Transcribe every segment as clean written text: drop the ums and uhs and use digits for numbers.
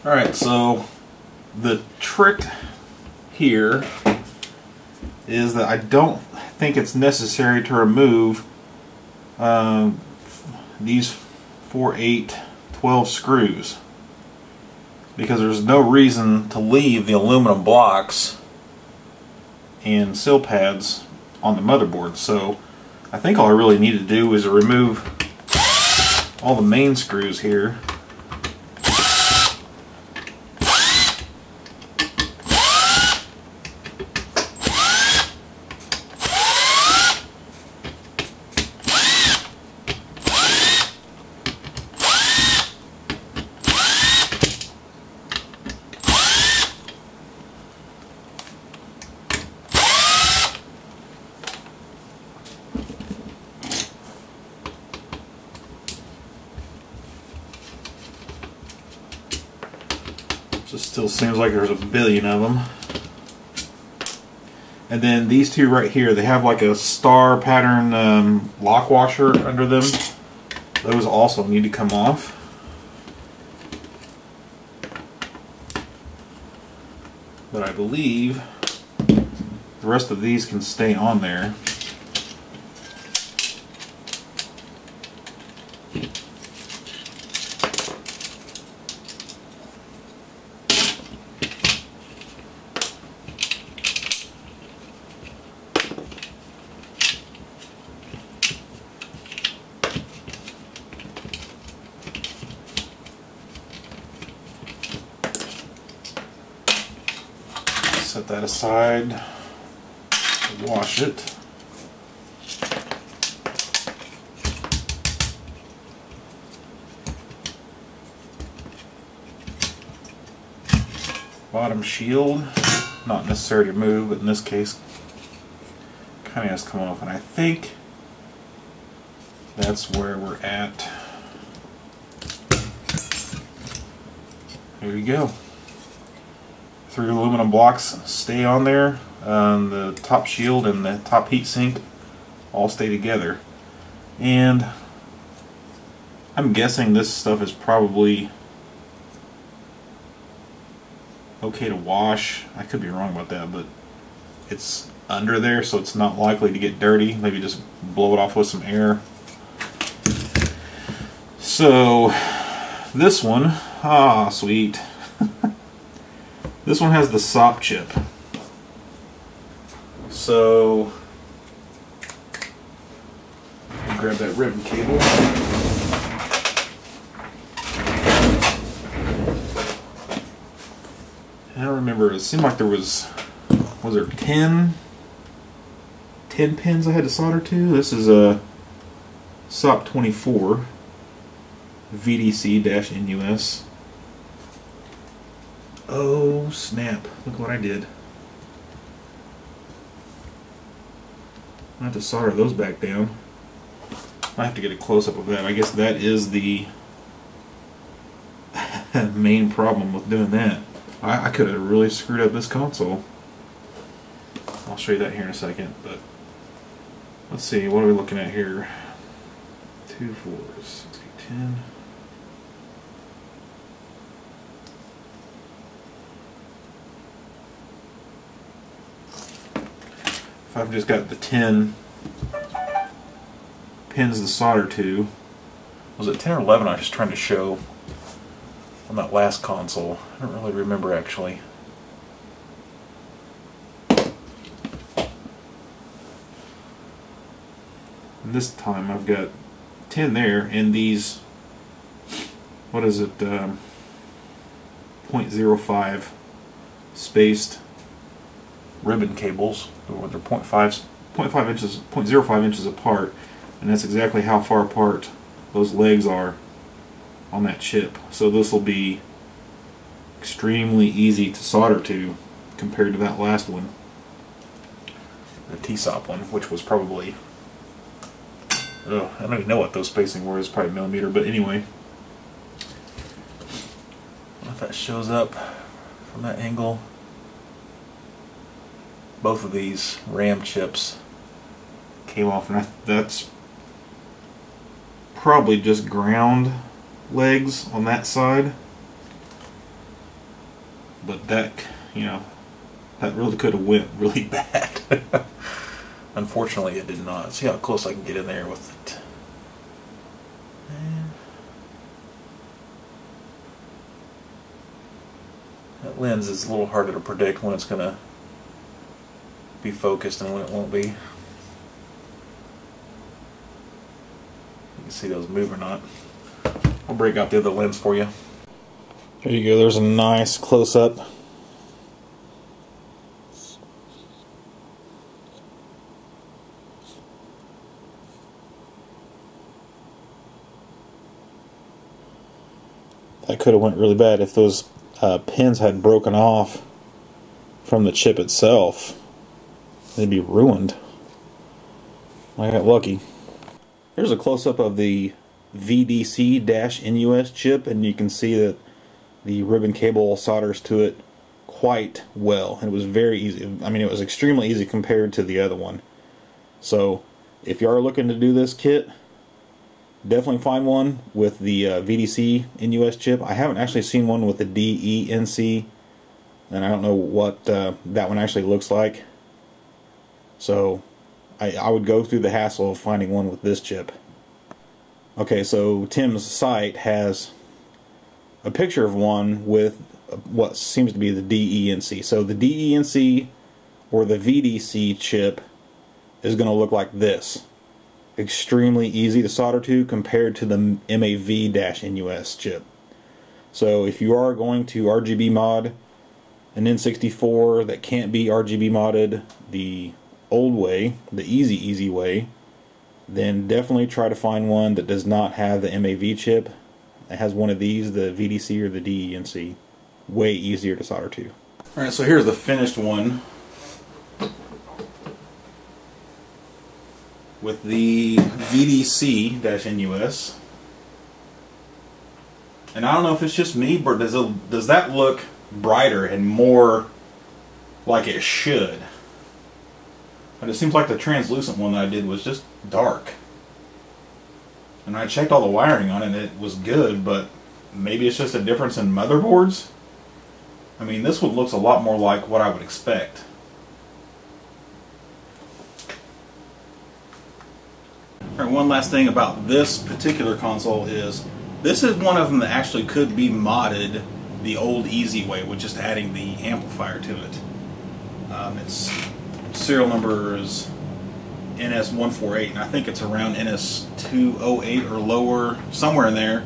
Alright, so the trick here is that I don't think it's necessary to remove these 4, 8, 12 screws, because there's no reason to leave the aluminum blocks and sill pads on the motherboard. So I think all I really need to do is remove all the main screws here. It still seems like there's a billion of them. And then these two right here, they have like a star pattern lock washer under them. Those also need to come off. But I believe the rest of these can stay on there. Set that aside, wash it. Bottom shield, not necessary to remove, but in this case, kind of has to come off, and I think that's where we're at. There you go. 3 aluminum blocks stay on there. The top shield and the top heatsink all stay together. And I'm guessing this stuff is probably okay to wash. I could be wrong about that, but it's under there, so it's not likely to get dirty. Maybe just blow it off with some air. So this one, sweet. This one has the SOP chip. So I'll grab that ribbon cable. I don't remember, it seemed like there was there 10 pins I had to solder to? This is a SOP 24 VDC-NUS. Oh snap, look what I did. I have to solder those back down. I have to get a close-up of that. I guess that is the main problem with doing that. I could have really screwed up this console. I'll show you that here in a second, but let's see, what are we looking at here? 2 4s, 6 8 10. I've just got the 10 pins to solder to. Was it 10 or 11 I was just trying to show on that last console? I don't really remember actually. And this time I've got 10 there, and these, what is it, 0.05 spaced ribbon cables, or they're 0.5 inches, 0.05 inches apart, and that's exactly how far apart those legs are on that chip. So this will be extremely easy to solder to compared to that last one, the TSOP one, which was probably, I don't even know what those spacing were. It's probably millimeter, but anyway. I don't know if that shows up from that angle. Both of these RAM chips came off, and that's probably just ground legs on that side. but that, you know, that really could have went really bad. Unfortunately, it did not. Let's see how close I can get in there with it. That lens is a little harder to predict when it's going to be focused and when it won't be. You can see those move or not. I'll break out the other lens for you. There you go, there's a nice close-up. That could have went really bad if those pins had broken off from the chip itself. They'd be ruined. I got lucky. Here's a close-up of the VDC-NUS chip, and you can see that the ribbon cable solders to it quite well. It was very easy. I mean, it was extremely easy compared to the other one. So, if you are looking to do this kit, definitely find one with the VDC-NUS chip. I haven't actually seen one with the DENC, and I don't know what that one actually looks like. So, I would go through the hassle of finding one with this chip. Okay, so Tim's site has a picture of one with what seems to be the DENC. So the DENC or the VDC chip is going to look like this. Extremely easy to solder to compared to the MAV-NUS chip. So if you are going to RGB mod an N64 that can't be RGB modded the old way, the easy way, then definitely try to find one that does not have the MAV chip. It has one of these, the VDC or the DENC. Way easier to solder to. Alright, so here's the finished one with the VDC-NUS. And I don't know if it's just me, but does that look brighter and more like it should? But it seems like the translucent one that I did was just dark. And I checked all the wiring on it and it was good, but maybe it's just a difference in motherboards? I mean, this one looks a lot more like what I would expect. Alright, one last thing about this particular console is, this is one of them that actually could be modded the old easy way with just adding the amplifier to it. Its serial number is NS148, and I think it's around NS208 or lower, somewhere in there.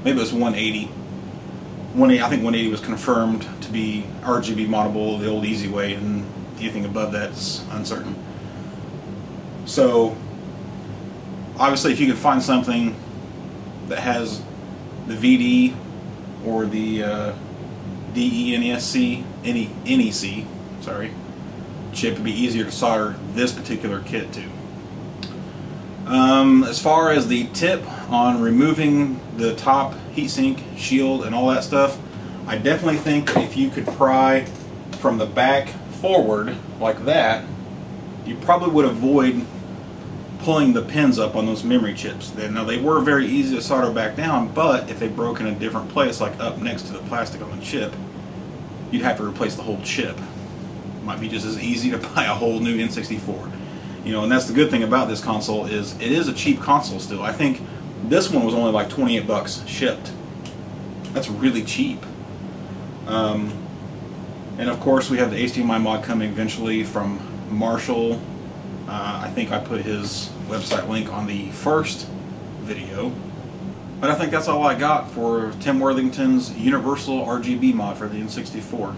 Maybe it's 180. I think 180 was confirmed to be RGB moddable the old easy way, and anything above that's uncertain. So, obviously, if you can find something that has the VD or the NEC, sorry, chip, would be easier to solder this particular kit to. As far as the tip on removing the top heatsink, shield, and all that stuff, I definitely think that if you could pry from the back forward like that, you probably would avoid pulling the pins up on those memory chips. Now, they were very easy to solder back down, but if they broke in a different place, like up next to the plastic on the chip, you'd have to replace the whole chip. Might be just as easy to buy a whole new N64. You know, and that's the good thing about this console, is it is a cheap console still. I think this one was only like 28 bucks shipped. That's really cheap. And of course we have the HDMI mod coming eventually from Marshall. I think I put his website link on the first video. But I think that's all I got for Tim Worthington's Universal RGB mod for the N64.